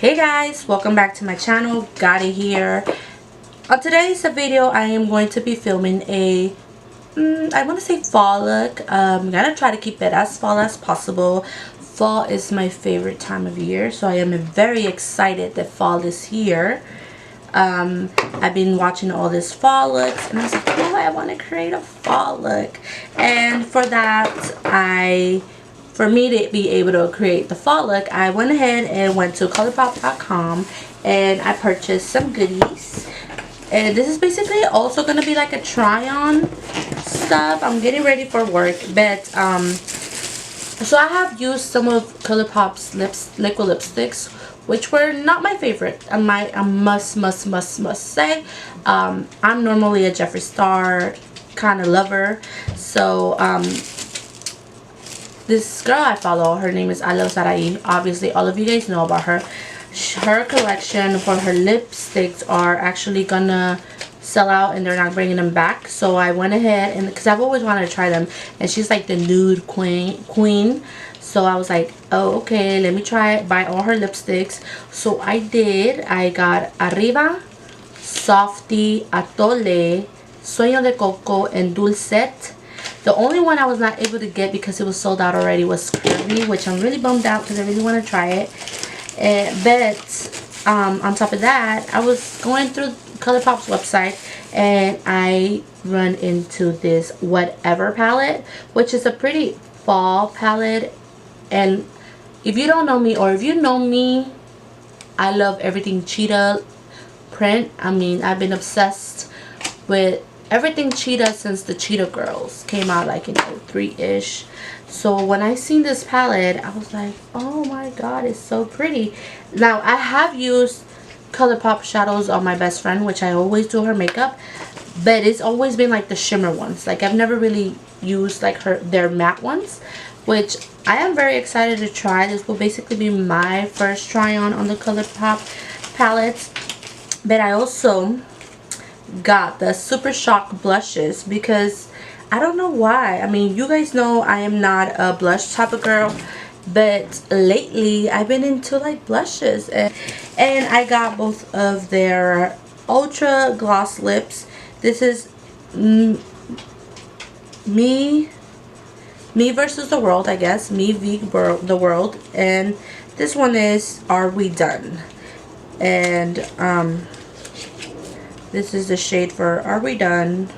Hey guys, welcome back to my channel. Gotti here. On today's video, I am going to be filming a I want to say fall look. I'm gonna try to keep it as fall as possible. Fall is my favorite time of year, so I am very excited that fall is here. I've been watching all these fall looks and I was like, oh, I want to create a fall look. And for that, for me to be able to create the fall look, I went ahead and went to COLOURPOP'S and I purchased some goodies. And this is basically also going to be like a try-on stuff. I'm getting ready for work, but so I have used some of COLOURPOP'S liquid lipsticks, which were not my favorite. I must say, I'm normally a Jeffree Star kind of lover. So this girl I follow, her name is Ariel. Obviously, all of you guys know about her. Her collection for her lipsticks are actually gonna sell out and they're not bringing them back. So I went ahead and because I've always wanted to try them, and she's like the nude queen. So I was like, oh, okay, let me try it, buy all her lipsticks. So I did. I got Arriba, Softy, Atole, Sueño de Coco, and Dulcet. The only one I was not able to get because it was sold out already was Curvy, which I'm really bummed out because I really want to try it. But on top of that, I was going through ColourPop's website and I run into this Whatever palette, which is a pretty fall palette. And if you don't know me, or if you know me, I love everything cheetah print. I mean, I've been obsessed with everything cheetah since the Cheetah Girls came out, like in 03-ish. So when I seen this palette, I was like, oh my god, it's so pretty. Now I have used ColourPop shadows on my best friend, which I always do her makeup, but it's always been like the shimmer ones. Like I've never really used like their matte ones, which I am very excited to try. This will basically be my first try on the ColourPop palettes. But I also got the Super Shock blushes because I don't know why. I mean, you guys know I am not a blush type of girl, but lately I've been into like blushes, and I got both of their ultra gloss lips. This is Me versus the World, I guess. Me v the World, and this one is Are We Done? And this is the shade for Are We Done?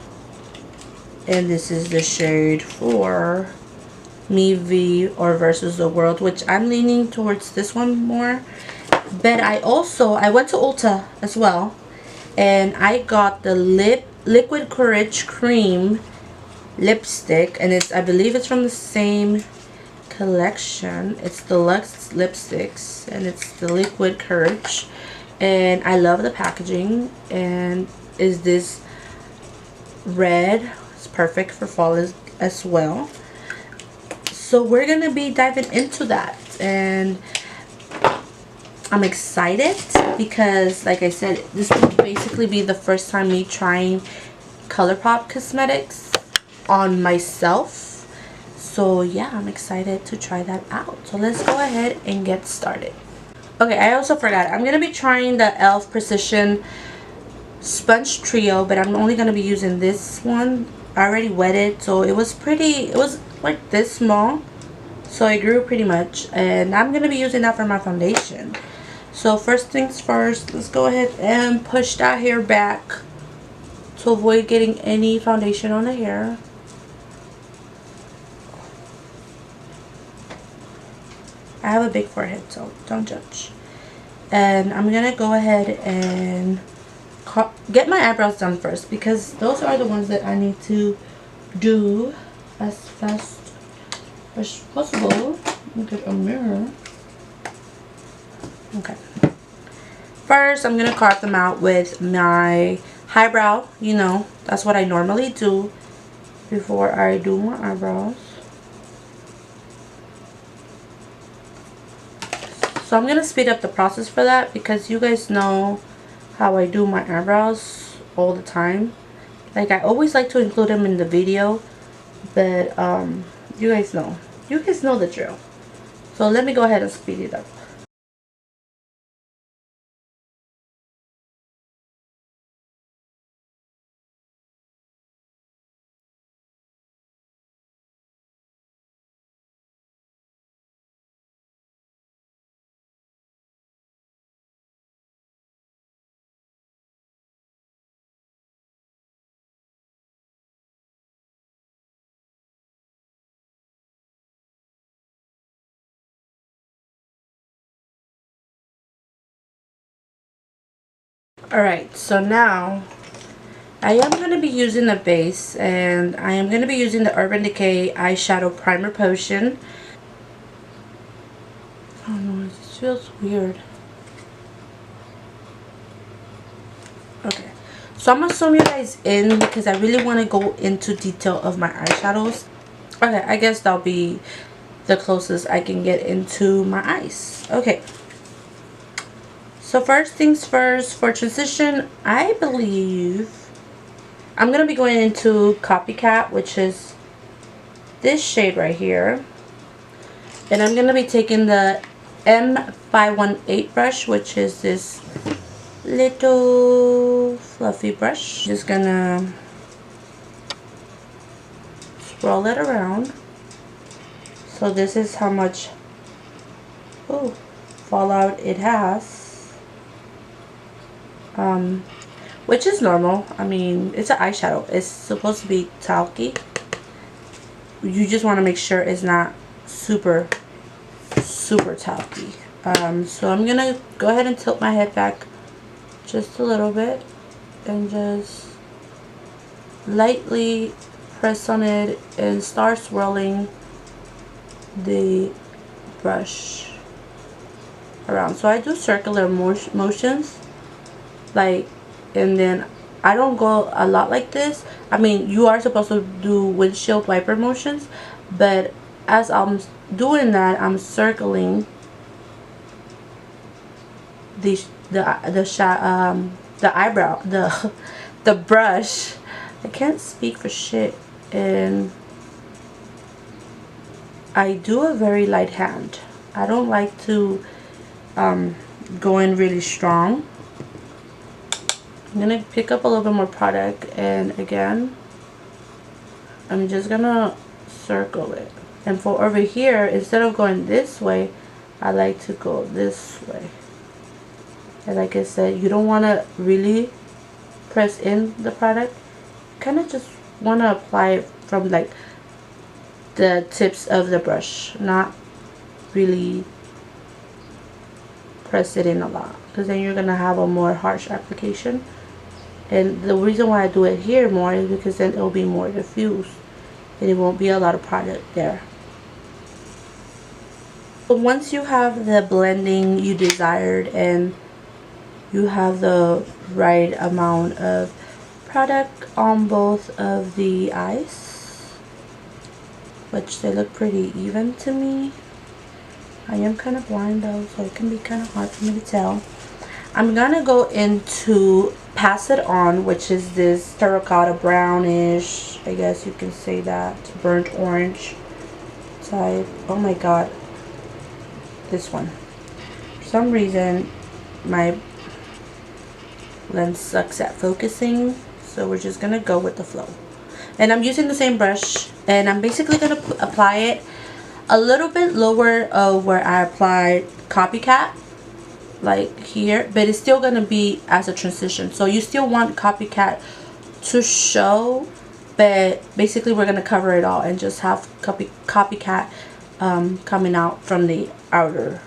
And this is the shade for Me v or versus the World, which I'm leaning towards this one more. But I went to Ulta as well, and I got the Liquid Courage Cream lipstick, and I believe it's from the same collection. It's Deluxe Lipsticks, and it's the Liquid Courage. And I love the packaging, and is this red. It's perfect for fall as well. So we're gonna be diving into that, and I'm excited because, like I said, this will basically be the first time me trying ColourPop cosmetics on myself. So yeah, I'm excited to try that out. So let's go ahead and get started. Okay, I also forgot. I'm going to be trying the e.l.f. Precision Sponge Trio, but I'm only going to be using this one. I already wet it, so it was like this small. So it grew pretty much, and I'm going to be using that for my foundation. So first things first, let's go ahead and push that hair back to avoid getting any foundation on the hair. I have a big forehead, so don't judge. And I'm gonna go ahead and get my eyebrows done first, because those are the ones that I need to do as fast as possible. Look at a mirror. Okay. First, I'm gonna carve them out with my highbrow. You know, that's what I normally do before I do my eyebrows. So I'm going to speed up the process for that, because you guys know how I do my eyebrows all the time. Like, I always like to include them in the video, but you guys know the drill. So let me go ahead and speed it up. Alright, so now I am going to be using the base, and I am going to be using the Urban Decay Eyeshadow Primer Potion. I don't know, it just feels weird. Okay, so I'm going to zoom you guys in because I really want to go into detail of my eyeshadows. Okay, I guess that'll be the closest I can get into my eyes. Okay. So first things first, for transition, I believe I'm going to be going into Copycat, which is this shade right here. And I'm going to be taking the M518 brush, which is this little fluffy brush. Just going to swirl it around. So this is how much fallout it has. Which is normal. I mean, it's an eyeshadow. It's supposed to be talky. You just want to make sure it's not super talky. So I'm gonna go ahead and tilt my head back just a little bit and just lightly press on it and start swirling the brush around. So I do circular motions, like, and then I don't go a lot like this. I mean, you are supposed to do windshield wiper motions, but as I'm doing that, I'm circling the eyebrow, the brush. I can't speak for shit, and I do a very light hand. I don't like to go in really strong. I'm gonna pick up a little bit more product, and again I'm just gonna circle it. And for over here, instead of going this way, I like to go this way. And like I said, you don't want to really press in the product. Kind of just want to apply it from like the tips of the brush, not really press it in a lot, because then you're gonna have a more harsh application. And the reason why I do it here more is because then it'll be more diffused and it won't be a lot of product there. So once you have the blending you desired and you have the right amount of product on both of the eyes, which they look pretty even to me. I am kind of blind though, so it can be kind of hard for me to tell. I'm gonna go into Pass It On, which is this terracotta brownish, I guess you can say that, burnt orange type. Oh my god, this one. For some reason, my lens sucks at focusing, so we're just gonna go with the flow. And I'm using the same brush, and I'm basically gonna apply it a little bit lower of where I applied Copycat, like here, but it's still gonna be as a transition. So you still want Copycat to show, but basically we're gonna cover it all and just have Copycat coming out from the outer.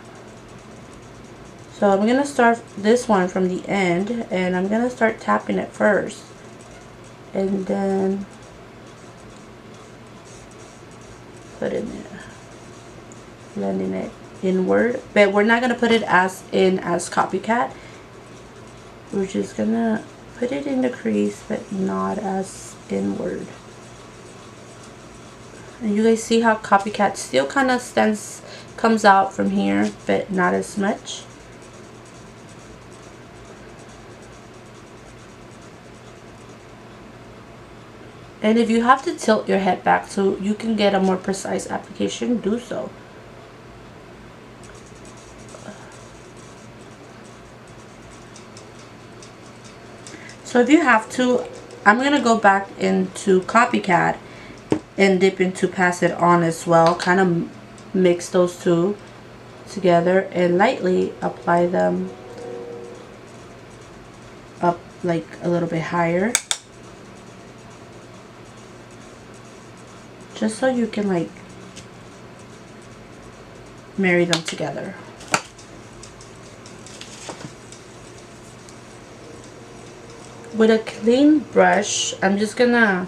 So I'm gonna start this one from the end, and I'm gonna start tapping it first, and then put it in there, blending it inward, but we're not gonna put it as Copycat. We're just gonna put it in the crease, but not as inward. And you guys see how Copycat still kind of comes out from here, but not as much. And if you have to tilt your head back so you can get a more precise application, do so. So if you have to, I'm going to go back into Copycat and dip into Pass It On as well. Kind of mix those two together and lightly apply them up like a little bit higher. Just so you can like marry them together. with a clean brush, I'm just gonna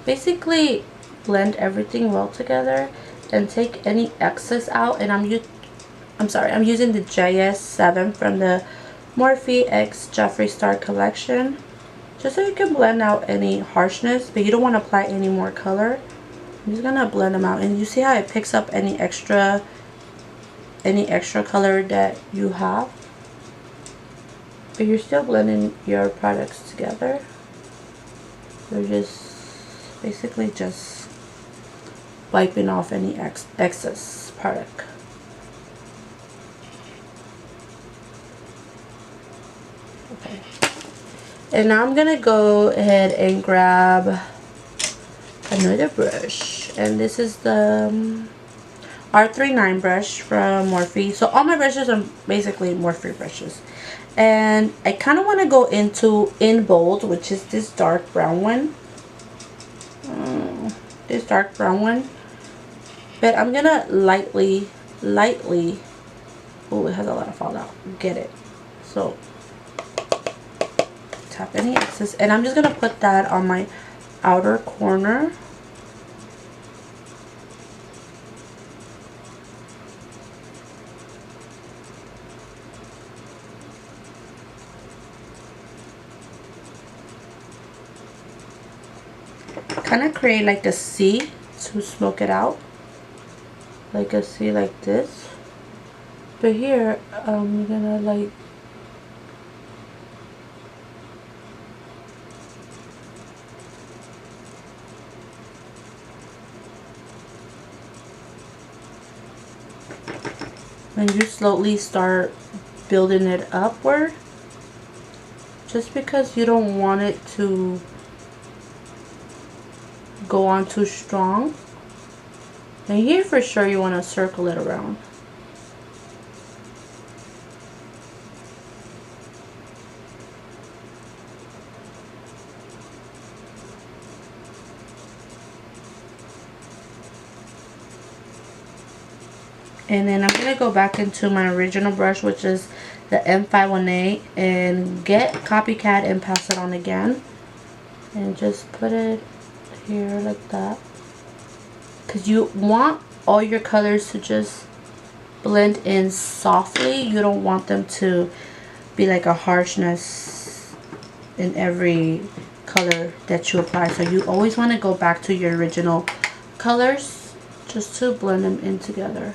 basically blend everything well together and take any excess out. And I'm using the JS7 from the Morphe X Jeffree Star collection, just so you can blend out any harshness, but you don't want to apply any more color. I'm just gonna blend them out, and you see how it picks up any extra color that you have, but you're still blending your products together. You're just basically just wiping off any excess product. Okay. And now I'm gonna go ahead and grab another brush, and this is the R39 brush from Morphe. So all my brushes are basically Morphe brushes, and I kind of want to go into In Bold, which is this dark brown one. This dark brown one, but I'm gonna lightly, oh, it has a lot of fallout, get it, so tap any excess, and I'm just gonna put that on my outer corner. Kind of create like a C to smoke it out, like a C like this. But here I'm gonna like and you slowly start building it upward, just because you don't want it to go on too strong. And here for sure you want to circle it around. And then I'm going to go back into my original brush, which is the M518, and get Copycat and pass it on again. And just put it here like that, because you want all your colors to just blend in softly. You don't want them to be like a harshness in every color that you apply. So you always want to go back to your original colors just to blend them in together.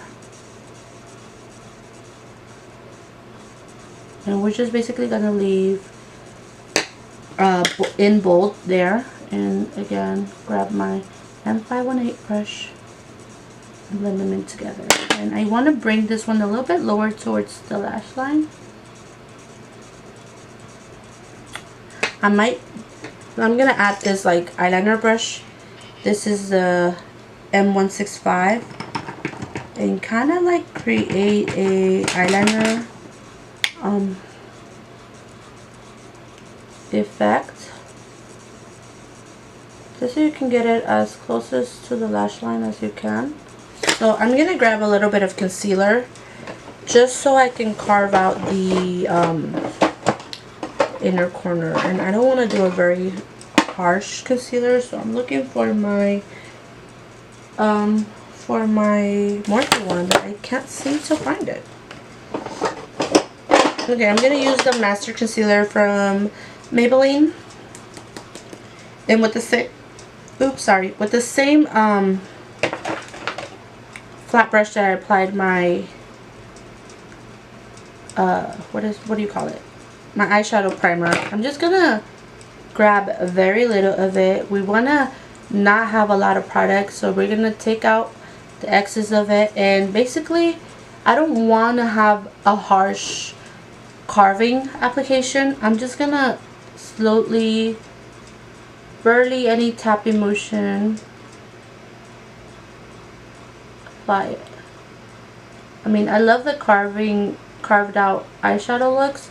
And we're just basically gonna leave In Bold there. And again, grab my M518 brush and blend them in together. And I want to bring this one a little bit lower towards the lash line. I'm gonna add this like eyeliner brush. This is the M165, and kind of like create a eyeliner effect, just so you can get it as closest to the lash line as you can. So I'm going to grab a little bit of concealer just so I can carve out the inner corner. And I don't want to do a very harsh concealer, so I'm looking for my Morphe one, but I can't seem to find it. Okay, I'm going to use the Master Concealer from Maybelline. And with the same flat brush that I applied my what do you call it, my eyeshadow primer, I'm just gonna grab very little of it. We want to not have a lot of product, so we're gonna take out the excess of it. And basically I don't want to have a harsh carving application. I'm just gonna slowly, barely any tapping motion, apply it. I mean, I love the carved out eyeshadow looks,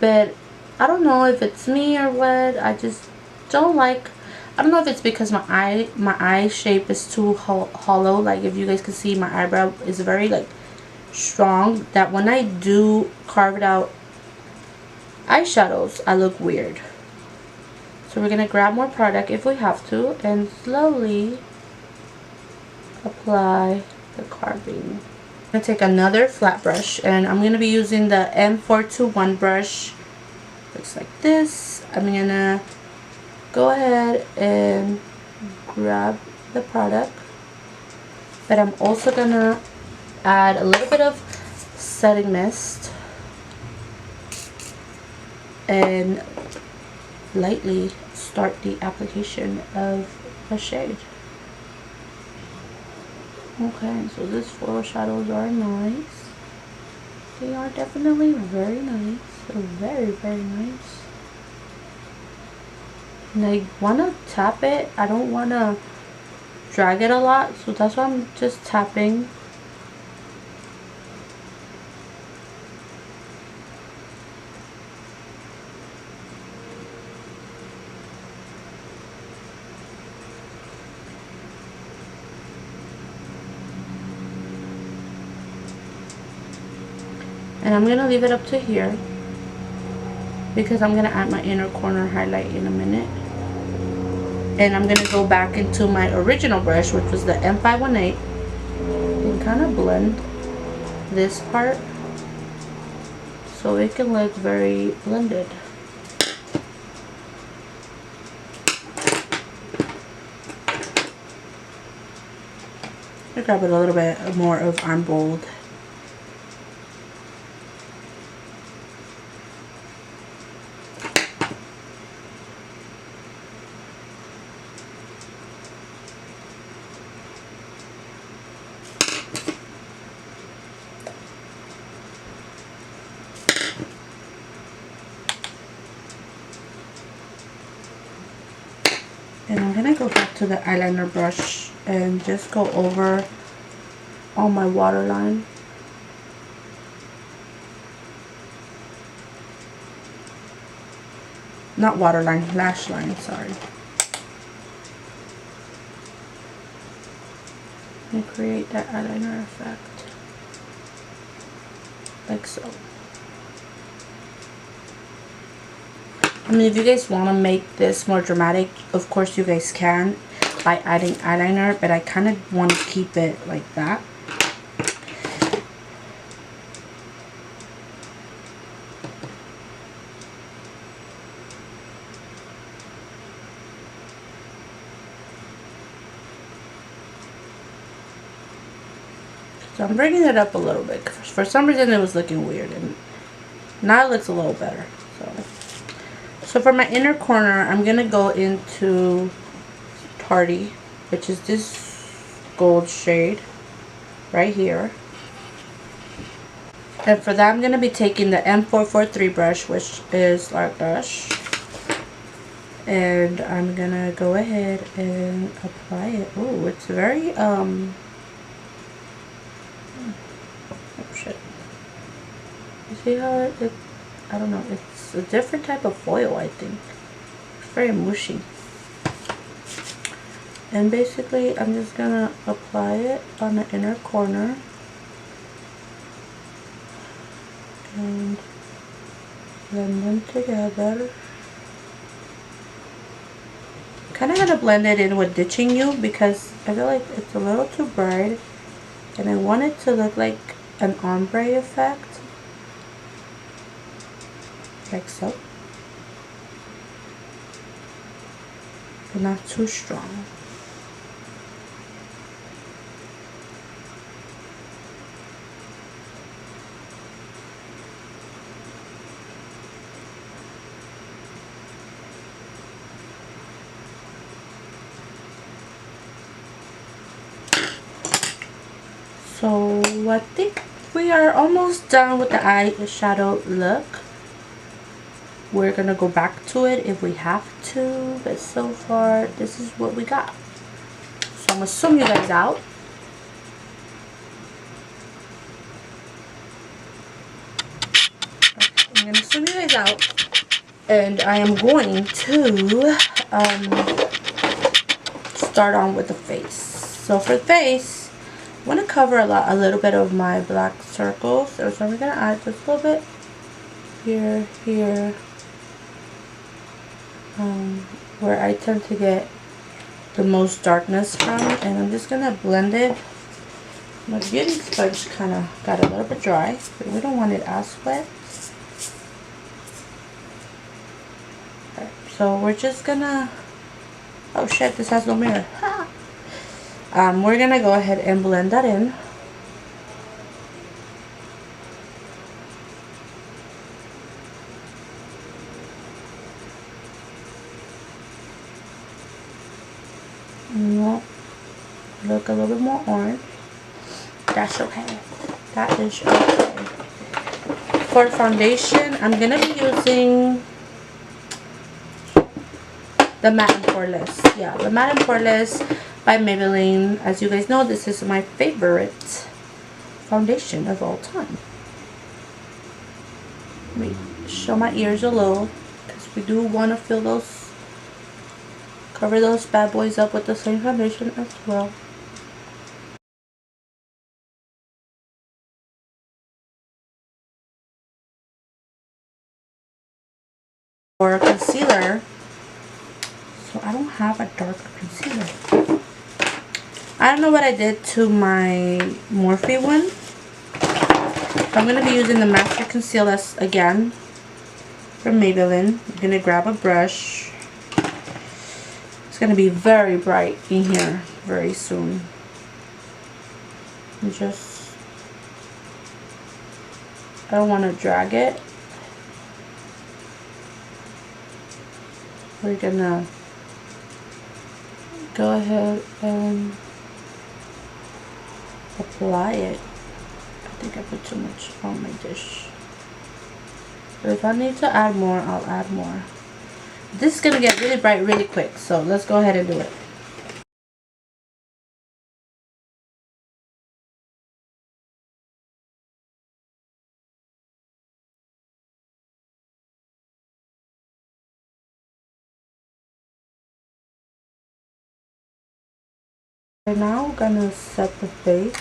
but I don't know if it's me or what. I just don't like, I don't know if it's because my eye shape is too hollow. Like, if you guys can see, my eyebrow is very like strong, that when I do carved out eyeshadows, I look weird. So we're going to grab more product if we have to and slowly apply the carving. I'm going to take another flat brush and I'm going to be using the M421 brush. Looks like this. I'm going to go ahead and grab the product, but I'm also going to add a little bit of setting mist and lightly start the application of a shade. Okay, so these foreshadows are nice. They are definitely very nice. Very, very nice. And I want to tap it. I don't want to drag it a lot, so that's why I'm just tapping. And I'm going to leave it up to here because I'm going to add my inner corner highlight in a minute. And I'm going to go back into my original brush, which was the M518, and kind of blend this part so it can look very blended. I grab it a little bit more of On Bold. And I'm going to go back to the eyeliner brush and just go over on my waterline. Not waterline, lash line, sorry. And create that eyeliner effect. Like so. I mean, if you guys want to make this more dramatic, of course you guys can by adding eyeliner, but I kind of want to keep it like that. So I'm bringing it up a little bit. For some reason it was looking weird, and now it looks a little better. So for my inner corner, I'm going to go into Tardy, which is this gold shade right here. And for that, I'm going to be taking the M443 brush, which is Art Brush. And I'm going to go ahead and apply it. Oh, it's very, oh shit. You see how it I don't know, it's a different type of foil, I think. It's very mushy. And basically, I'm just gonna apply it on the inner corner. And blend them together. Kind of gonna blend it in with Ditching You because I feel like it's a little too bright. And I want it to look like an ombre effect. Like so, but not too strong. So I think we are almost done with the eyeshadow look. We're gonna go back to it if we have to, but so far this is what we got. So I'm gonna zoom you guys out. I'm gonna zoom you guys out, and I am going to start on with the face. So for the face, I want to cover a little bit of my black circles, so I'm gonna add just a little bit here, here, where I tend to get the most darkness from, and I'm just gonna blend it. My beauty sponge kind of got a little bit dry, but we don't want it as wet. Right, so we're just gonna, oh shit, this has no mirror. We're gonna go ahead and blend that in. Look a little bit more orange. That's okay. That is okay. For foundation, I'm gonna be using the Matte and Poreless. Yeah, the Matte and Poreless by Maybelline. As you guys know, this is my favorite foundation of all time. Let me show my ears a little, because we do want to fill those, cover those bad boys up with the same foundation as well. For concealer, so I don't have a darker concealer. I don't know what I did to my Morphe one. So I'm going to be using the Master Conceal again from Maybelline. I'm going to grab a brush. It's going to be very bright in here very soon. And just, I don't want to drag it. We're going to go ahead and apply it. I think I put too much on my dish. But if I need to add more, I'll add more. This is going to get really bright really quick, so let's go ahead and do it. Right now we're going to set the face.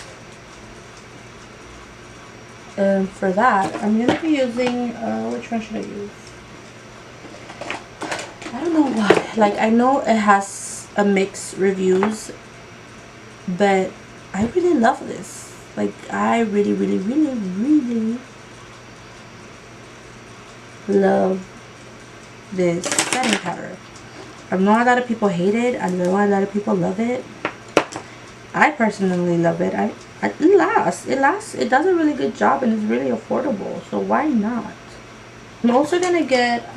And for that, I'm going to be using, which one should I use? I don't know why. Like, I know it has a mixed reviews, but I really love this. Like, I really love this setting powder. I know a lot of people hate it. I know a lot of people love it. I personally love it. It lasts. It does a really good job, and it's really affordable. So why not? I'm also gonna get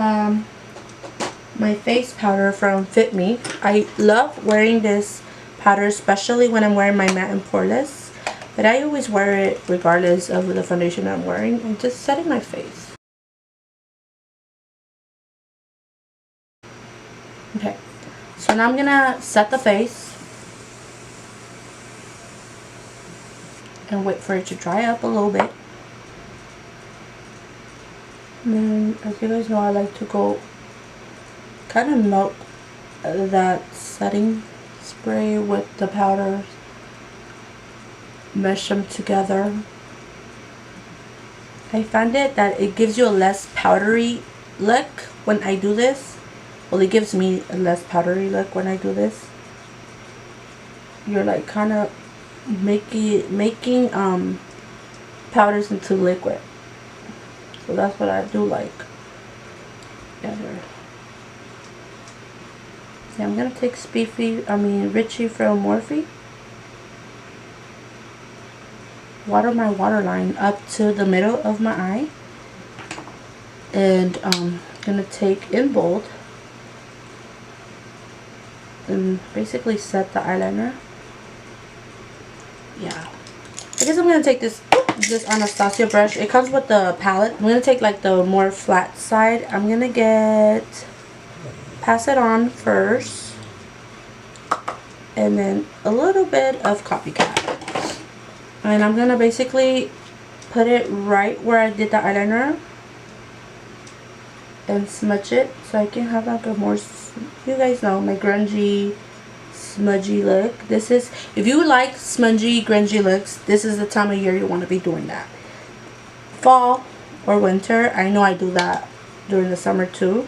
my face powder from Fit Me. I love wearing this powder, especially when I'm wearing my matte and poreless. But I always wear it regardless of the foundation I'm wearing, and just setting my face. Okay, so now I'm gonna set the face and wait for it to dry up a little bit. And then, as you guys know, I like to go kind of melt that setting spray with the powder, mesh them together. I find it that it gives you a less powdery look when I do this. Well, it gives me a less powdery look when I do this. You're like kind of making powders into liquid. So that's what I do like better. See, I'm gonna take Richie from Morphe. Water my waterline up to the middle of my eye, and gonna take in bold and basically set the eyeliner. Yeah, I guess I'm gonna take this Anastasia brush. It comes with the palette. I'm gonna take like the more flat side. I'm gonna pass it on first, and then a little bit of Copycat. And I'm gonna basically put it right where I did the eyeliner and smudge it so I can have like a more, you guys know, my grungy, smudgy look. This is, if you like smudgy, grungy looks, this is the time of year you want to be doing that. Fall, or winter. I know I do that during the summer too,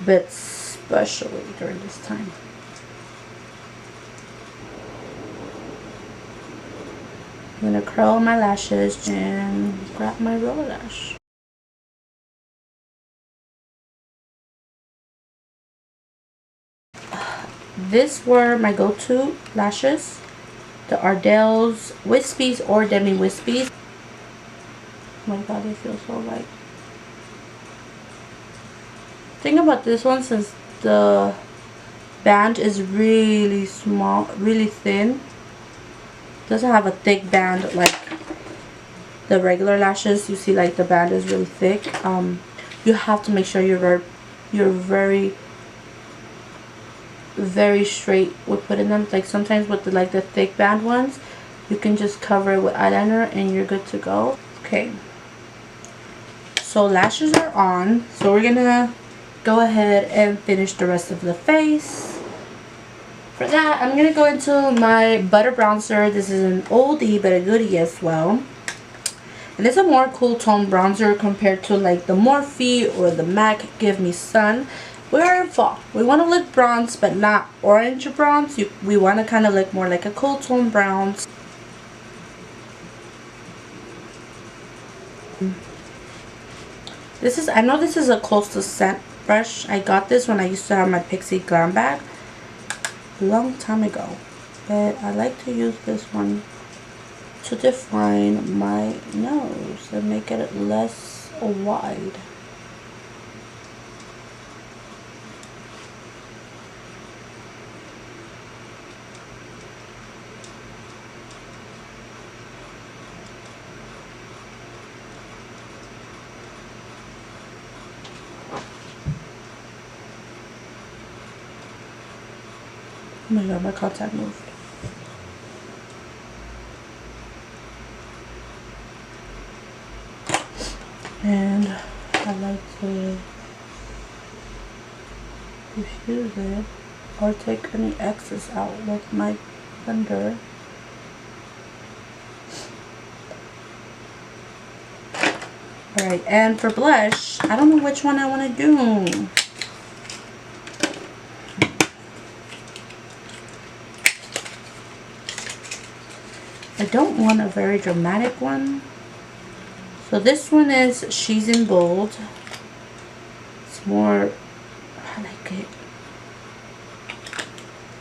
but especially during this time. I'm gonna curl my lashes and grab my roller lash. These were my go-to lashes. The Ardell's Wispies or Demi Wispies. Oh my god, they feel so light. Thing about this one, since the band is really small, really thin, doesn't have a thick band like the regular lashes. You see, like the band is really thick. You have to make sure you're very straight with putting them. Like sometimes with the thick band ones, you can just cover it with eyeliner and you're good to go. Okay, so lashes are on, so we're gonna go ahead and finish the rest of the face. For that, I'm gonna go into my butter bronzer. This is an oldie but a goodie as well, and it's a more cool tone bronzer compared to like the Morphe or the M.A.C Give Me Sun. We're in fall. We want to look bronze, but not orange bronze. We want to kind of look more like a cool tone bronze. This is, I know this is a close to scent brush. I got this when I used to have my Pixie Glam bag a long time ago, but I like to use this one to define my nose and make it less wide. Oh my god, my contact moved. And I like to diffuse it or take any excess out with my blender. Alright, and for blush, I don't know which one I want to do. I don't want a very dramatic one. So this one is She's in Bold. It's more, I like it.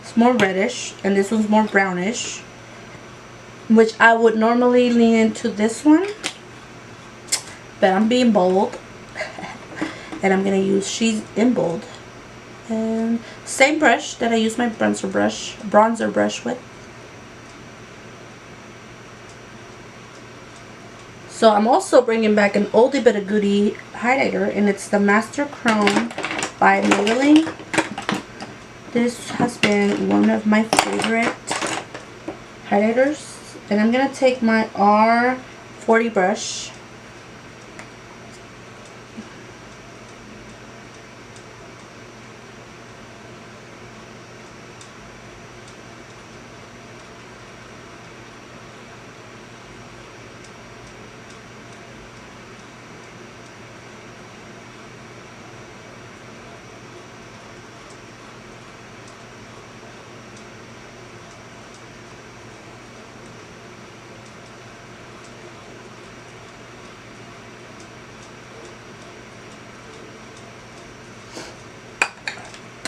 It's more reddish, and this one's more brownish, which I would normally lean into this one, but I'm being bold. And I'm gonna use She's in Bold. And same brush that I use my bronzer brush with. So I'm also bringing back an oldie but a goodie highlighter, and it's the Master Chrome by Maybelline. This has been one of my favorite highlighters, and I'm gonna take my R40 brush.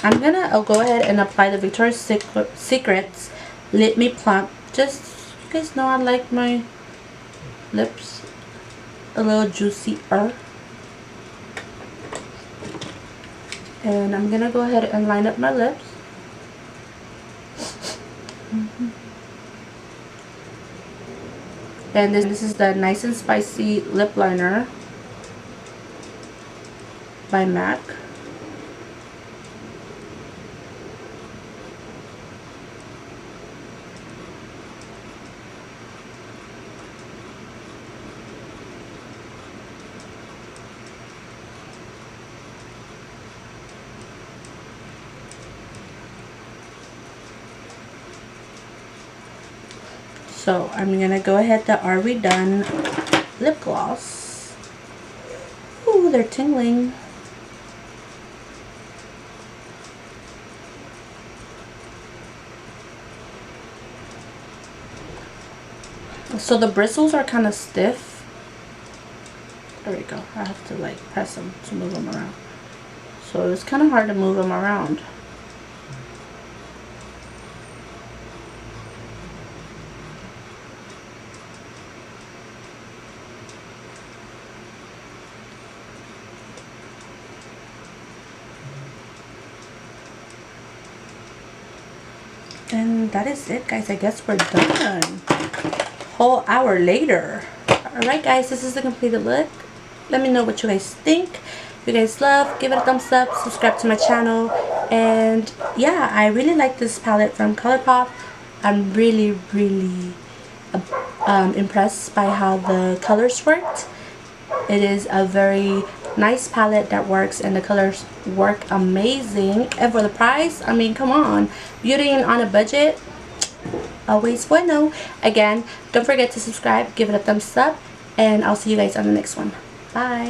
I'm gonna go ahead and apply the Victoria's Secret's Lip Me Plump. Just, you guys know I like my lips a little juicier. And I'm gonna go ahead and line up my lips. And this is the Nice and Spicy lip liner by M.A.C. So I'm gonna go ahead the Are We Done lip gloss. Ooh, they're tingling. So the bristles are kind of stiff. There we go. I have to like press them to move them around. So it's kind of hard to move them around. And that is it, guys. I guess we're done. Whole hour later. Alright, guys, this is the completed look. Let me know what you guys think. If you guys love, give it a thumbs up, subscribe to my channel. And yeah, I really like this palette from ColourPop. I'm really impressed by how the colors worked. It is a very nice palette that works, and the colors work amazing. And for the price, I mean, come on, beauty and on a budget, always bueno. Again, don't forget to subscribe, give it a thumbs up, and I'll see you guys on the next one. Bye.